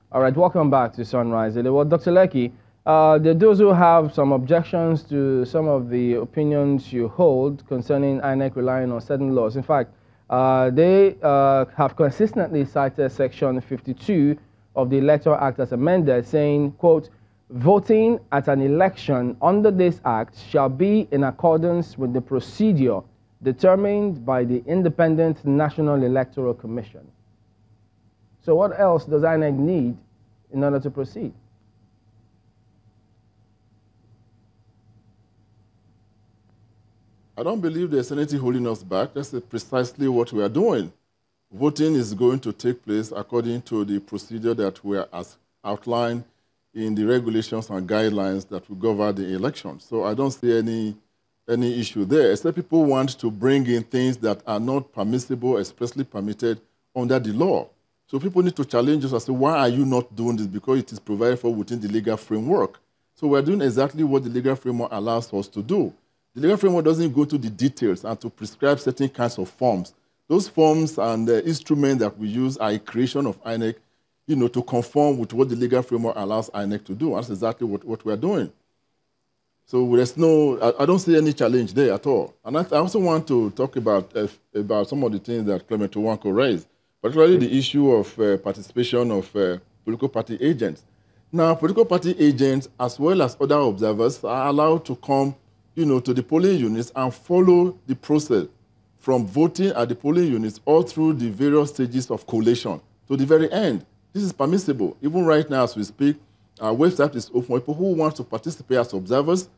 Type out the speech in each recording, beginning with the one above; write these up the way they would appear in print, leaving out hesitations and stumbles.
All right, welcome back to Sunrise. Well, Dr. Lecky, there are those who have some objections to some of the opinions you hold concerning INEC relying on certain laws. In fact, they have consistently cited Section 52 of the Electoral Act as amended, saying, quote, voting at an election under this act shall be in accordance with the procedure determined by the Independent National Electoral Commission. So what else does INEC need in order to proceed? I don't believe there's anything holding us back. That's precisely what we are doing. Voting is going to take place according to the procedure that we are outlined in the regulations and guidelines that will govern the election. So I don't see any issue there, except people want to bring in things that are not permissible, expressly permitted under the law. So people need to challenge us and say, why are you not doing this? Because it is provided for within the legal framework. So we're doing exactly what the legal framework allows us to do. The legal framework doesn't go to the details and to prescribe certain kinds of forms. Those forms and the instruments that we use are a creation of INEC, to conform with what the legal framework allows INEC to do. That's exactly what we're doing. So there's I don't see any challenge there at all. And I also want to talk about some of the things that Clement Nwankwo raised, particularly the issue of participation of political party agents. Now, political party agents, as well as other observers, are allowed to come, to the polling units and follow the process from voting at the polling units all through the various stages of collation to the very end. This is permissible. Even right now, as we speak, our website is open for people who want to participate as observers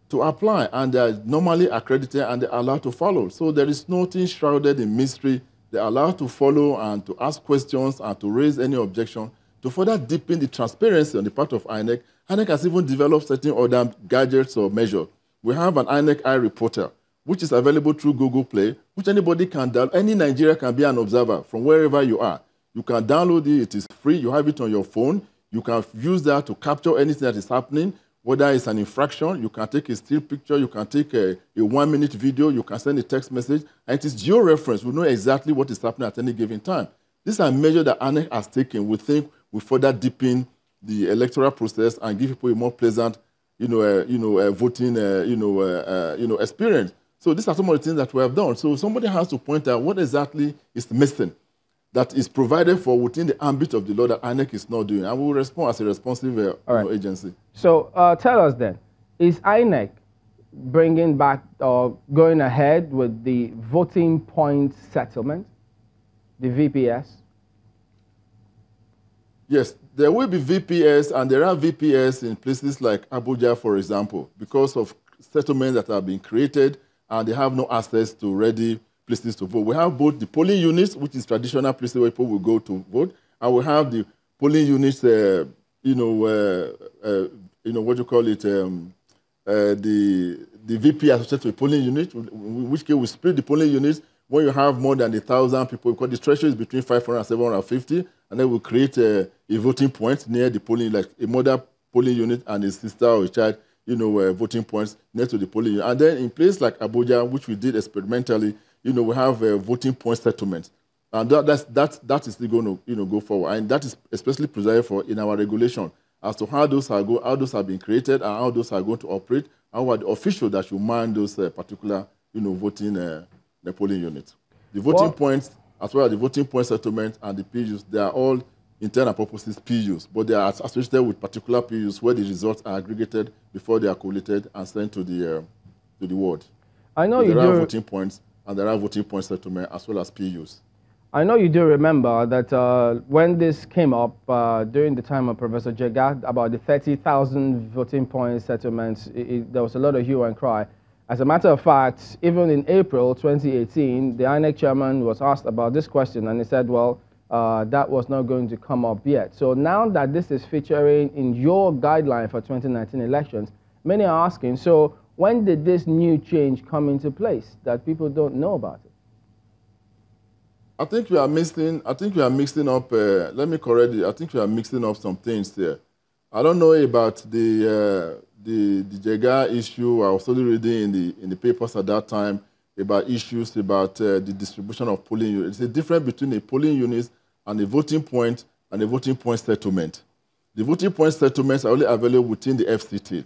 to apply, and they are normally accredited and they're allowed to follow. So there is nothing shrouded in mystery. They're allowed to follow and to ask questions and to raise any objection to further deepen the transparency on the part of INEC. INEC has even developed certain other gadgets or measures. We have an INEC iReporter, which is available through Google Play, which anybody can download. Any Nigerian can be an observer from wherever you are. You can download it. It is free. You have it on your phone. You can use that to capture anything that is happening, whether it's an infraction. You can take a still picture. You can take a 1-minute video. You can send a text message. And it is geo-reference. We know exactly what is happening at any given time. These are measures that INEC has taken. We think will further deepen the electoral process and give people a more pleasant, voting, experience. So these are some of the things that we have done. So somebody has to point out what exactly is missing that is provided for within the ambit of the law that INEC is not doing. And we will respond as a responsive agency. So tell us then, is INEC bringing back or going ahead with the voting point settlement, the VPS? Yes, there will be VPS, and there are VPS in places like Abuja, for example, because of settlements that have been created and they have no access to ready places to vote. We have both the polling units, which is traditional places where people will go to vote, and we have the polling units, what you call it, the VP associated with polling unit, in which case we split the polling units when you have more than 1,000 people, because the threshold is between 500 and 750, and then we create a voting point near the polling, like a mother polling unit and a sister or a child, voting points next to the polling unit. And then in places like Abuja, which we did experimentally, we have a voting point settlement. And that is still going to go forward. And that is especially preserved for in our regulation as to how those have been created and how those are going to operate, and what the official that should man those particular, voting the polling units. The voting points, as well as the voting point settlement and the PUs, they are all internal purposes PUs, but they are associated with particular PUs where the results are aggregated before they are collated and sent to the ward. I know there are voting points, and there are voting point settlement as well as PUs. I know you do remember that when this came up during the time of Professor Jega, about the 30,000 voting point settlements, there was a lot of hue and cry. As a matter of fact, even in April 2018, the INEC chairman was asked about this question, and he said, well, that was not going to come up yet. So now that this is featuring in your guideline for 2019 elections, many are asking, so when did this new change come into place that people don't know about it? I think we are mixing up, let me correct it, I think we are mixing up some things here. I don't know about the Jega issue. I was only reading in the papers at that time about issues about the distribution of polling units. It's a difference between a polling unit and a voting point and a voting point settlement. The voting point settlements are only available within the FCT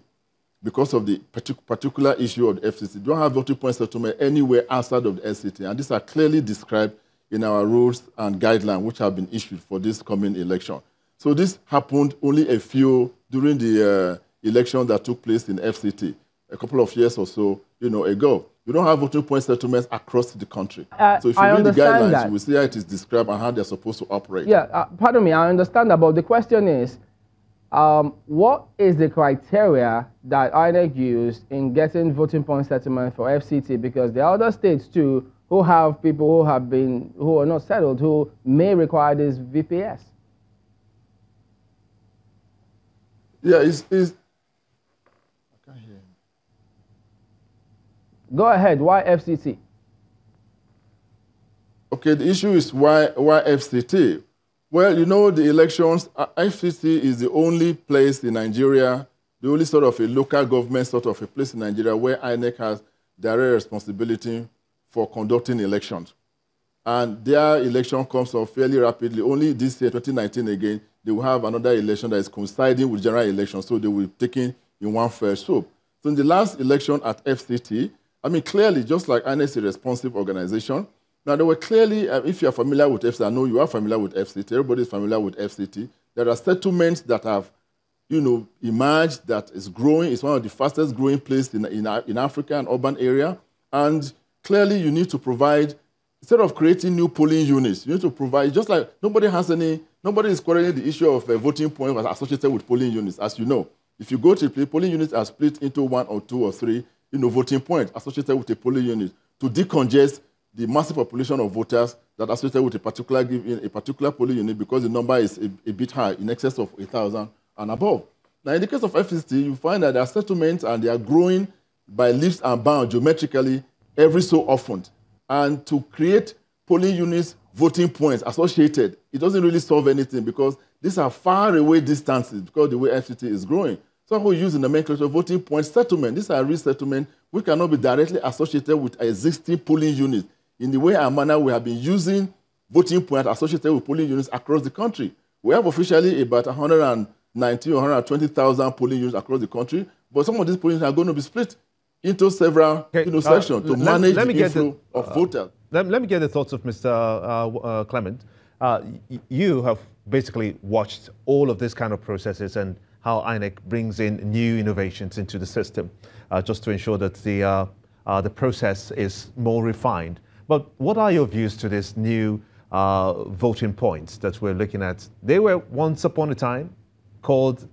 because of the particular issue of the FCT. You don't have voting point settlement anywhere outside of the FCT, and these are clearly described in our rules and guidelines which have been issued for this coming election. So this happened only a few during the election that took place in FCT a couple of years or so, ago. You don't have voting point settlements across the country. So if you read the guidelines, you will see how it is described and how they're supposed to operate. Yeah, pardon me, I understand that, but the question is, what is the criteria that INEC used in getting voting point settlement for FCT? Because there are other states too who have people who are not settled who may require this VPS. Yeah, I can't hear him. Go ahead. Why FCT? Okay, the issue is why FCT? Well, the elections, FCT is the only place in Nigeria, the only sort of a local government sort of a place in Nigeria where INEC has direct responsibility for conducting elections. And their election comes up fairly rapidly. Only this year, 2019 again, they will have another election that is coinciding with general elections, so they will be taken in one fell swoop. So in the last election at FCT, clearly, just like INEC is a responsive organization, now there were clearly, if you are familiar with FCT, I know you are familiar with FCT, everybody is familiar with FCT, there are settlements that have, emerged, that is growing. It's one of the fastest growing places in Africa, an urban area, and clearly you need to provide, instead of creating new polling units, you need to provide, just like nobody is quarreling the issue of voting points associated with polling units, as you know. If you go to the polling units are split into 1 or 2 or 3, voting points associated with a polling unit to decongest the massive population of voters that are associated with a particular polling unit because the number is a bit high, in excess of 1,000 and above. Now, in the case of FCT, you find that there are settlements and they are growing by leaps and bounds geometrically every so often. And to create polling units, voting points associated, it doesn't really solve anything because these are far away distances because the way FCT is growing. So we use in the nomenclature voting point settlement. These are resettlement which cannot be directly associated with existing polling units. In the way and manner we have been using voting points associated with polling units across the country. We have officially about 190 or 120,000 polling units across the country, but some of these polling units are going to be split into several sections to manage the inflow of voters. Let me get the thoughts of Mr. Clement. You have basically watched all of these kind of processes and how INEC brings in new innovations into the system just to ensure that the process is more refined. But what are your views to this new voting points that we're looking at? They were once upon a time called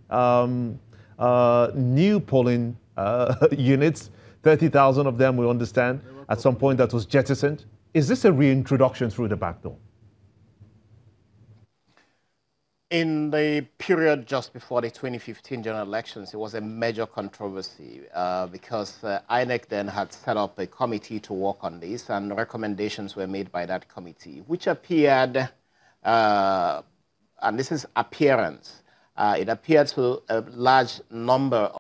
new polling units, 30,000 of them, we understand. At some point that was jettisoned. Is this a reintroduction through the back door? In the period just before the 2015 general elections, it was a major controversy because INEC then had set up a committee to work on this, and recommendations were made by that committee, which appeared, and this is appearance, it appeared to a large number